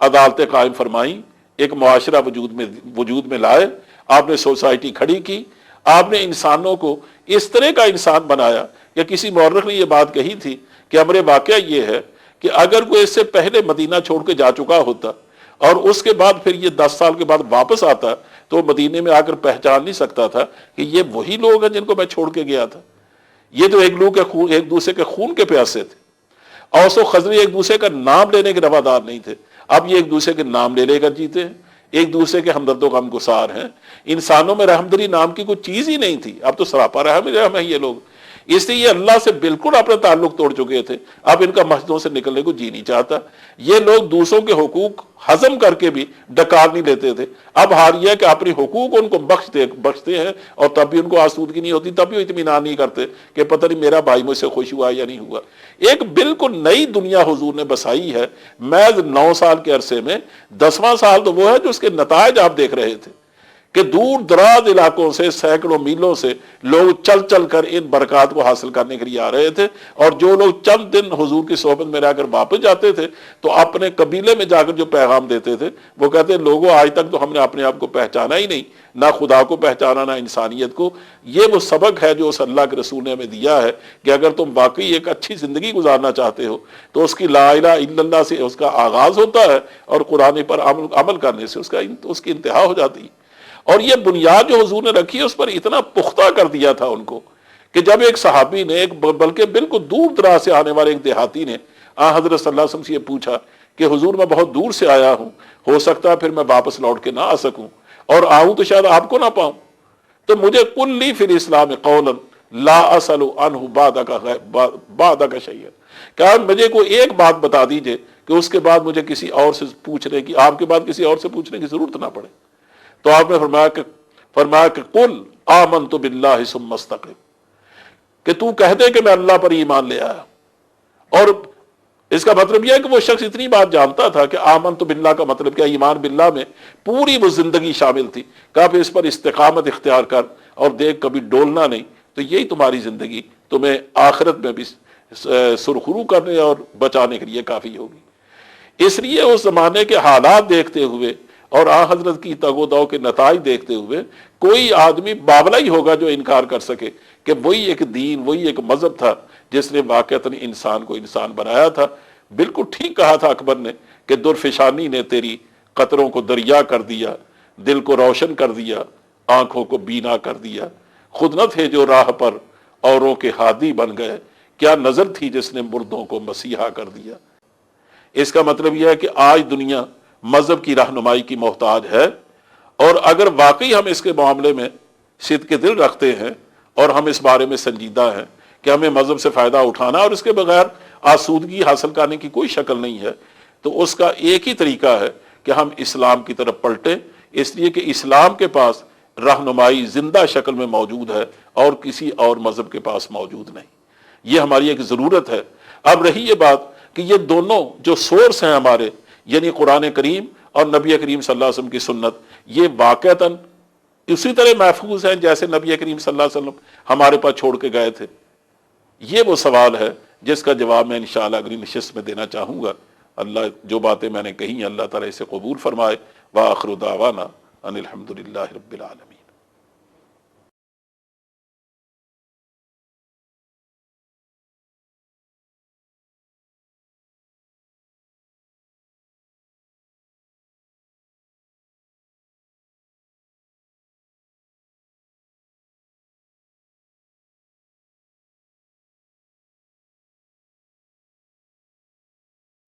عدالتیں قائم فرمائیں، ایک معاشرہ وجود میں لائے، آپ نے سوسائٹی کھڑی کی، آپ نے انسانوں کو اس طرح کا انسان بنایا کہ کسی مورخ نے یہ بات کہی تھی کہ امر واقعہ یہ ہے کہ اگر کوئی اس سے پہلے مدینہ چھوڑ کے جا چکا ہوتا اور اس کے بعد پھر یہ 10 سال کے بعد واپس آتا تو وہ مدینے میں آ کر پہچان نہیں سکتا تھا کہ یہ وہی لوگ ہیں جن کو میں چھوڑ کے گیا تھا۔ یہ تو ایک دوسرے کے خون کے پیاسے تھے، اوس و خزرج ایک دوسرے کا نام لینے کے روادار نہیں تھے، اب یہ ایک دوسرے کے نام لے کر جیتے ہیں، ایک دوسرے کے ہمدرد و غمگسار ہیں۔ انسانوں میں رحمدلی نام کی کوئی چیز ہی نہیں تھی، اب تو سراپا رحم ہے یہ لوگ، اس لیے یہ اللہ سے بالکل اپنا تعلق توڑ چکے تھے، اب ان کا مسجدوں سے نکلنے کو جی نہیں چاہتا۔ یہ لوگ دوسروں کے حقوق ہضم کر کے بھی ڈکار نہیں لیتے تھے، اب حال یہ ہے کہ اپنی حقوق ان کو بخشتے ہیں اور تب بھی ان کو آسودگی نہیں ہوتی، تب بھی اطمینان نہیں کرتے کہ پتہ نہیں میرا بھائی مجھ سے خوش ہوا یا نہیں ہوا۔ ایک بالکل نئی دنیا حضور نے بسائی ہے محض 9 سال کے عرصے میں۔ 10واں سال تو وہ ہے جو اس کے نتائج آپ دیکھ رہے تھے کہ دور دراز علاقوں سے سینکڑوں میلوں سے لوگ چل چل کر ان برکات کو حاصل کرنے کے لیے آ رہے تھے، اور جو لوگ چند دن حضور کی صحبت میں رہ کر واپس جاتے تھے تو اپنے قبیلے میں جا کر جو پیغام دیتے تھے وہ کہتے ہیں لوگوں آج تک تو ہم نے اپنے آپ کو پہچانا ہی نہیں، نہ خدا کو پہچانا نہ انسانیت کو۔ یہ وہ سبق ہے جو اس اللہ کے رسول نے ہمیں دیا ہے کہ اگر تم واقعی ایک اچھی زندگی گزارنا چاہتے ہو تو اس کی لا الہ الا اللہ سے اس کا آغاز ہوتا ہے، اور قرآن پر عمل کرنے سے اس کی انتہا ہو جاتی ہے۔ اور یہ بنیاد جو حضور نے رکھی اس پر اتنا پختہ کر دیا تھا ان کو کہ جب ایک صحابی نے بلکہ بالکل دور دراز سے آنے والے ایک دیہاتی نے حضرت صلی اللہ علیہ وسلم سے یہ پوچھا کہ حضور میں بہت دور سے آیا ہوں، ہو سکتا ہے پھر میں واپس لوٹ کے نہ آ سکوں، اور آؤں تو شاید آپ کو نہ پاؤں، تو مجھے کل لی فی الاسلام قولا لا اسأل عنہ بعدک شیئا، کہ مجھے کوئی ایک بات بتا دیجئے کہ اس کے بعد مجھے کسی اور سے پوچھنے کی، آپ کے بعد کسی اور سے پوچھنے کی ضرورت نہ پڑے۔ تو آپ نے فرمایا کہ قل آمنت باللہ ثم استقم، کہ تو کہہ دے کہ میں اللہ پر ایمان لے آیا اور اس کا مطلب یہ ہے کہ وہ شخص اتنی بات جانتا تھا کہ آمنت باللہ کا مطلب کیا، ایمان باللہ میں پوری وہ زندگی شامل تھی، کہا پھر اس پر استقامت اختیار کر اور دیکھ کبھی ڈولنا نہیں، تو یہی تمہاری زندگی تمہیں آخرت میں بھی سرخرو کرنے اور بچانے کے لیے کافی ہوگی۔ اس لیے اس زمانے کے حالات دیکھتے ہوئے اور آن حضرت کی تگ و دو کے نتائج دیکھتے ہوئے کوئی آدمی بابلہ ہی ہوگا جو انکار کر سکے کہ وہی ایک دین، وہی ایک مذہب تھا جس نے واقعتاً انسان کو انسان بنایا تھا۔ بالکل ٹھیک کہا تھا اکبر نے کہ درفشانی نے تیری قطروں کو دریا کر دیا، دل کو روشن کر دیا، آنکھوں کو بینا کر دیا، خود نہ تھے جو راہ پر اوروں کے ہادی بن گئے، کیا نظر تھی جس نے مردوں کو مسیحا کر دیا۔ اس کا مطلب یہ ہے کہ آج دنیا مذہب کی رہنمائی کی محتاج ہے، اور اگر واقعی ہم اس کے معاملے میں صدق دل رکھتے ہیں اور ہم اس بارے میں سنجیدہ ہیں کہ ہمیں مذہب سے فائدہ اٹھانا اور اس کے بغیر آسودگی حاصل کرنے کی کوئی شکل نہیں ہے، تو اس کا ایک ہی طریقہ ہے کہ ہم اسلام کی طرف پلٹیں، اس لیے کہ اسلام کے پاس رہنمائی زندہ شکل میں موجود ہے اور کسی اور مذہب کے پاس موجود نہیں۔ یہ ہماری ایک ضرورت ہے۔ اب رہی یہ بات کہ یہ دونوں جو سورس ہیں ہمارے، یعنی قرآن کریم اور نبی کریم صلی اللہ علیہ وسلم کی سنت، یہ واقعتاً اسی طرح محفوظ ہیں جیسے نبی کریم صلی اللہ علیہ وسلم ہمارے پاس چھوڑ کے گئے تھے۔ یہ وہ سوال ہے جس کا جواب میں انشاءاللہ اگلی نشست میں دینا چاہوں گا۔ اللہ جو باتیں میں نے کہی اللہ تعالیٰ اسے قبول فرمائے۔ وآخر دعوانا ان الحمدللہ رب العالمین۔